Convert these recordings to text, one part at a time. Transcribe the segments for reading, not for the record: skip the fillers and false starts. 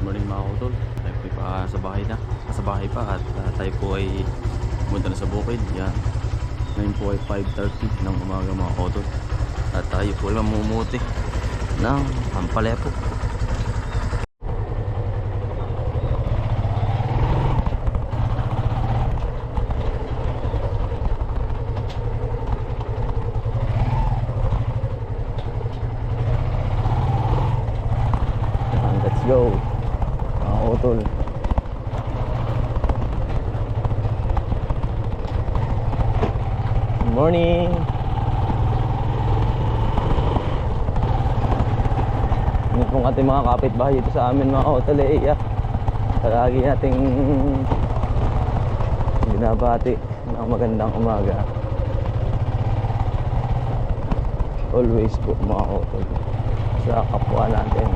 morning mga utol. Tayo po pa sa bahay na. Sa bahay pa at tayo po ay pumunta na sa bukid. Yan. Ngayon po ay 5:30 ng umaga mga utol. At tayo po ay mamumuti ng ampalaya po. Let's go mga utol. Good morning. Ano pong ating mga kapitbahay dito sa amin mga utol palagi nating binabati ng magandang umaga. Always po mga utol sa kapwa natin.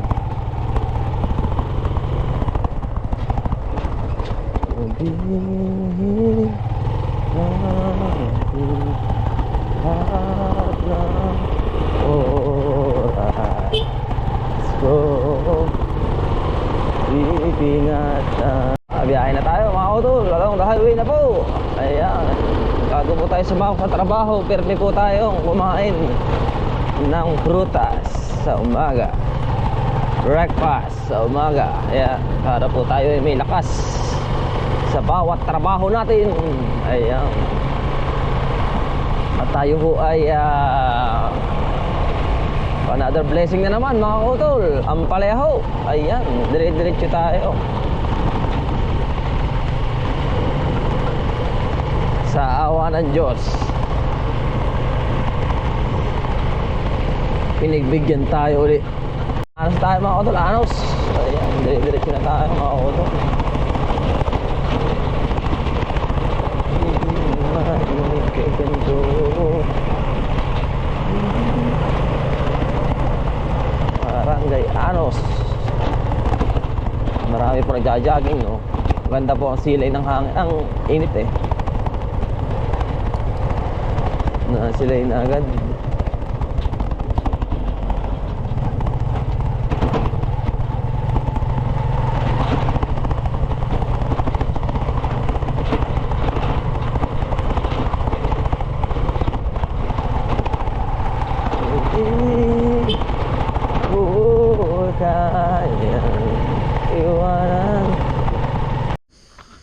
Biyahe na tayo mga utol, along the highway na po. Ayan, bago po tayo sumako sa trabaho, permi po tayong kumain ng prutas sa umaga, breakfast sa umaga. Ayan, para po tayo ay may lakas sa bawat trabaho natin. Ayan. At tayo ho ay another blessing na naman mga utol. Ampalaya ho. Ayan, dire-diretso tayo sa awa ng Diyos. Pinagbigyan tayo ulit. Anos tayo mga utol, anos. Ayan, dire-diretso na tayo mga utol. Barangay Anos. Marami po nagja-jogging, no? Maganda po ang silay ng hangin. Ang init na silay na agad.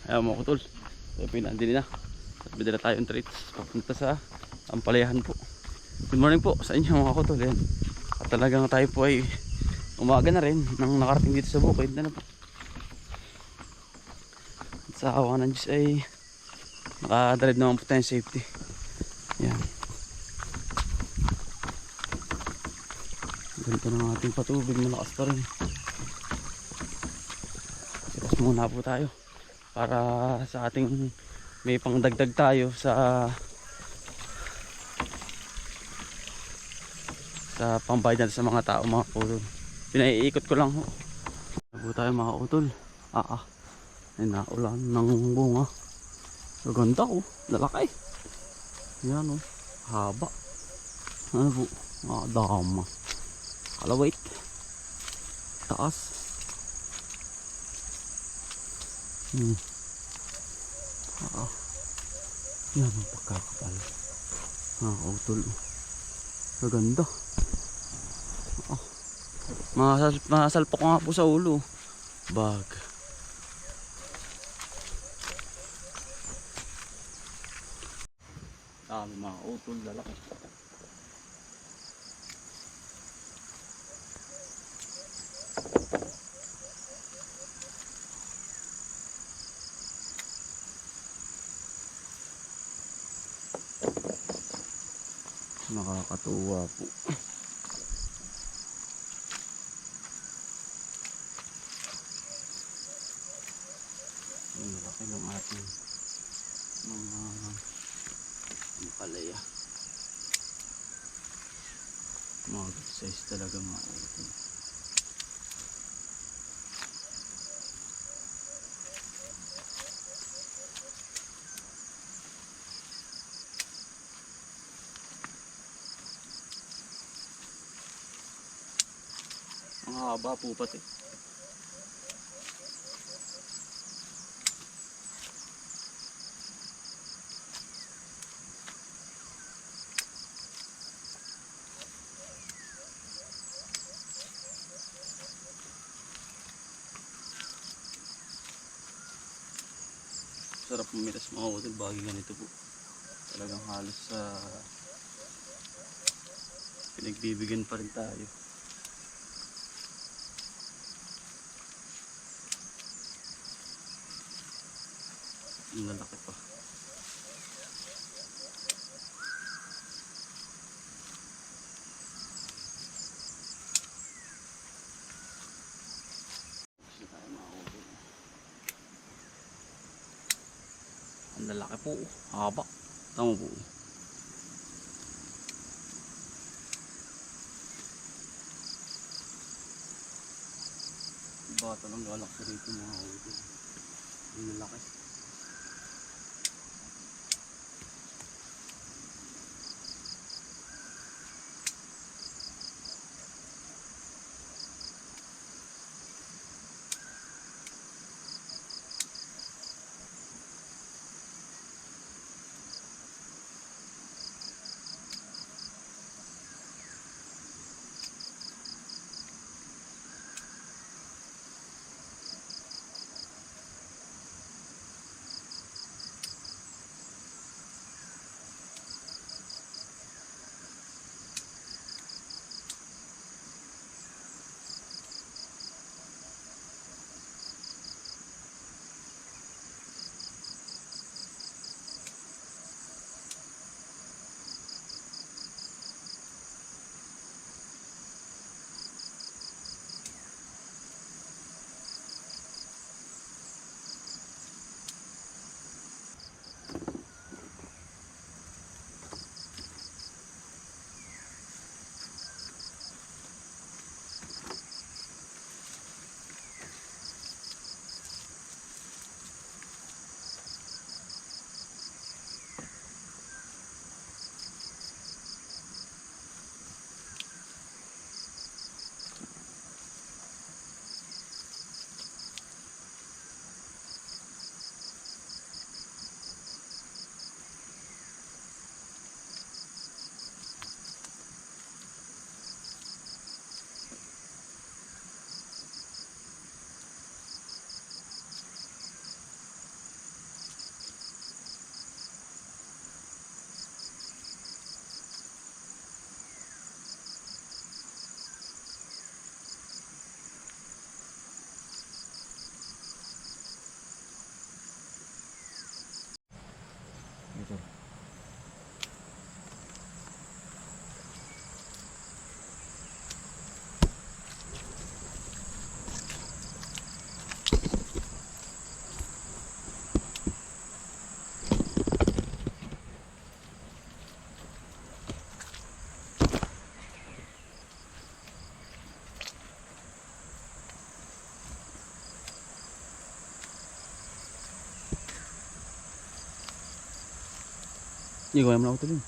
Ayan mga kutol, tayo pinandili na at bidala tayong treats papunta sa Ampalayahan po. Good morning po sa inyo mga kutol. Ayan. At talagang tayo po ay umaga na rin nang nakarating dito sa bukid na po. At sa awa ng Diyos ay nakadrive naman po tayong safety. Ayan. Ganito ng ating patubig, malakas pa rin. Sipas muna po tayo para sa ating may pangdagdag tayo sa pambayad natin sa mga tao mga utol. Pinaiikot ko lang ho. Nabuo tayo mga utol. Ay naulan ng bunga. Ganda oh, lalaki. Yan oh, haba. Ano po, dama. Kalawait. Taas. Yan ang pagkakapal. Utol. Maganda. Masalpok nga po sa ulo. Bag. Dami mga utol, lalaki. Nakakatuwa po. Ang laki ng ating mga ampalaya. Mga good size talaga mga utol. Ang haba po pati. Sarap pumitas mga utol, bagay ganito po. Talagang halos sa pinagbibigyan pa rin tayo. Ang lalaki pa. Ang lalaki po, haba. Tama po. Bata lang galak sa rito mga utol. Ang lalaki. Hindi ko alam na utol yun.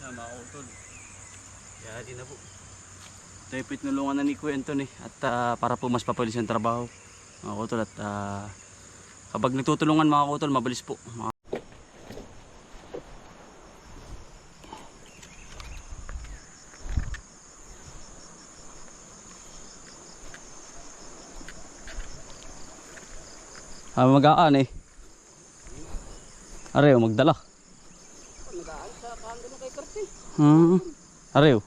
Mga utol. Kaya di na po. Tayo po tinulungan na ni Kuya Anton at para po mas papalis yung trabaho mga utol at kapag nagtutulungan mga utol mabilis po. Mag-aan eh. Areo magdala. Areo.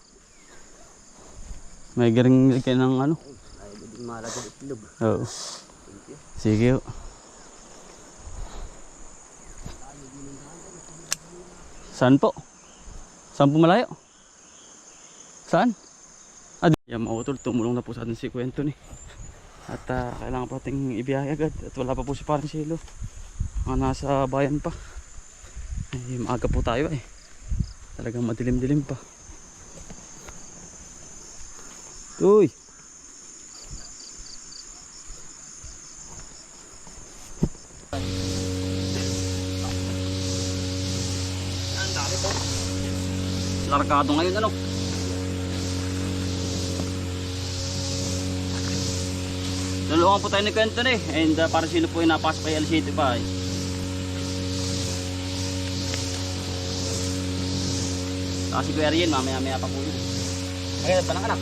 May garing kayo ng ano? Ay, hindi malagay itlog. Oo. Sige ho. Saan po? Saan po malayo? Saan? Yan mga utol, tumulong na po sa atin si Kwento ni. At kailangan pa ating ibiyahe agad. At wala pa po si Parang Silo. Nasa bayan pa. Ay, maaga po tayo eh. Talagang madilim-dilim pa. Uy! largado ngayon ano. Dalawang po tayo ni Quentin eh. And para sino po yung napasok kay LCT pa eh. Kasi Kuya Rian, mamaya pa po yun. Ay, pa lang anak.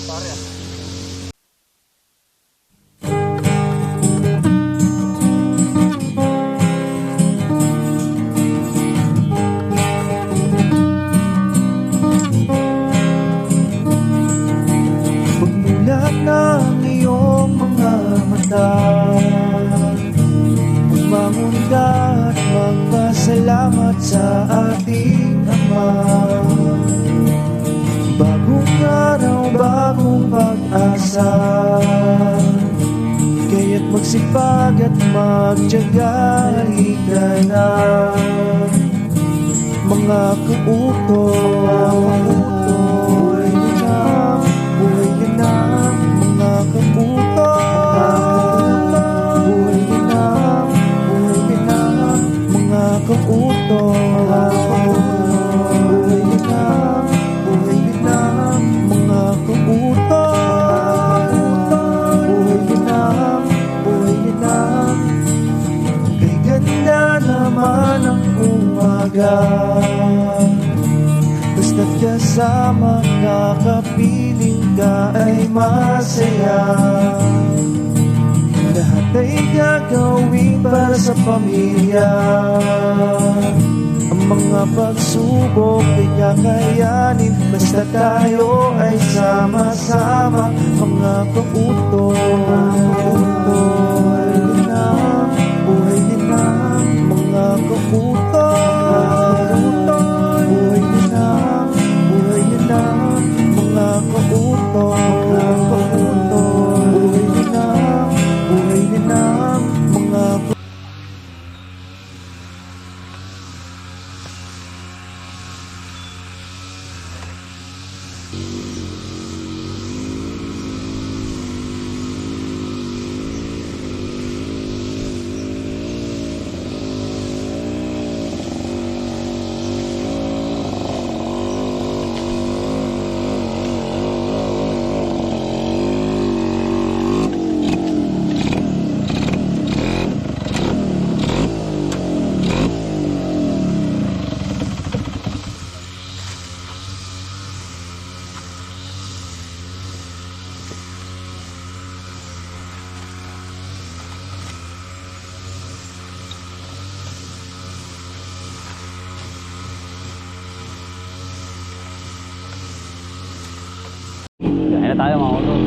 Pare ah. Pagmulat ng iyong mga mata, magmamunda at magpasalamat sa ating Ama. Bagong araw, bagong pag-asa, kaya't magsipag at magtiyaga. Halika na, mga kautoy. Buhay ka na, mga kautoy. Buhay ka na, mga kautoy. Basta't kasama ka, kapiling ka ay masaya. Lahat ay gagawin para sa pamilya. Ang mga pagsubok ay kakayanin, basta tayo ay sama-sama. Mga kautoy. Buhay din na, mga kautoy. Buhay din na, mga kautoy. Buhay din na, mga kautoy. Kain na tayo mga utol.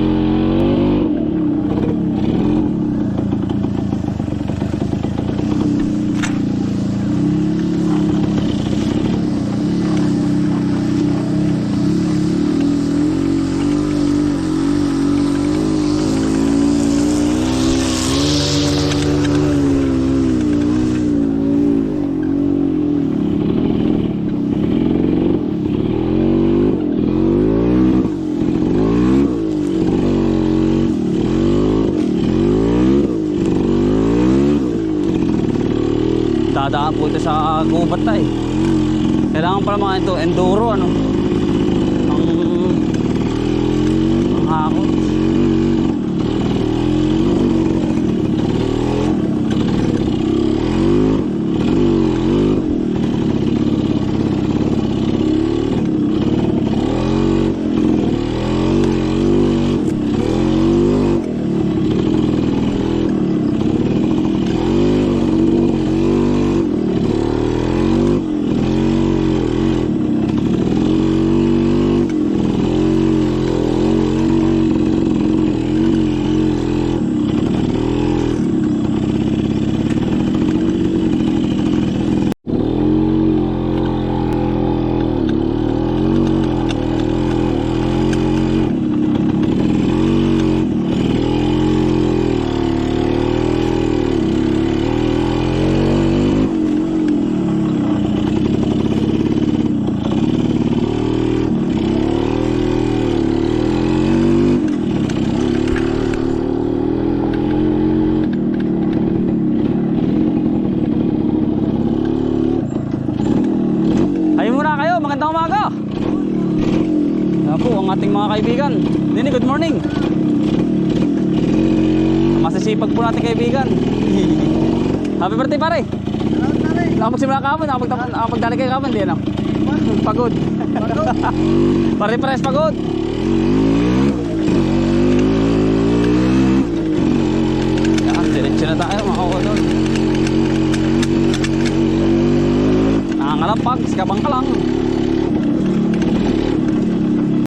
Dadaan po ito sa gubat tayo. Kailangan pala mga ito enduro ano. Ang hakot. ating mga kaibigan. Dini, good morning. Masisipag po natin kaibigan. Happy birthday pare. Nakapagsimula ka mo, nakapagdali kayo ka mo, hindi ano? Pagod. Pare-pares pagod. Yan, diretso na tayo mga kautol. Nakangalampag, sikabang ka lang.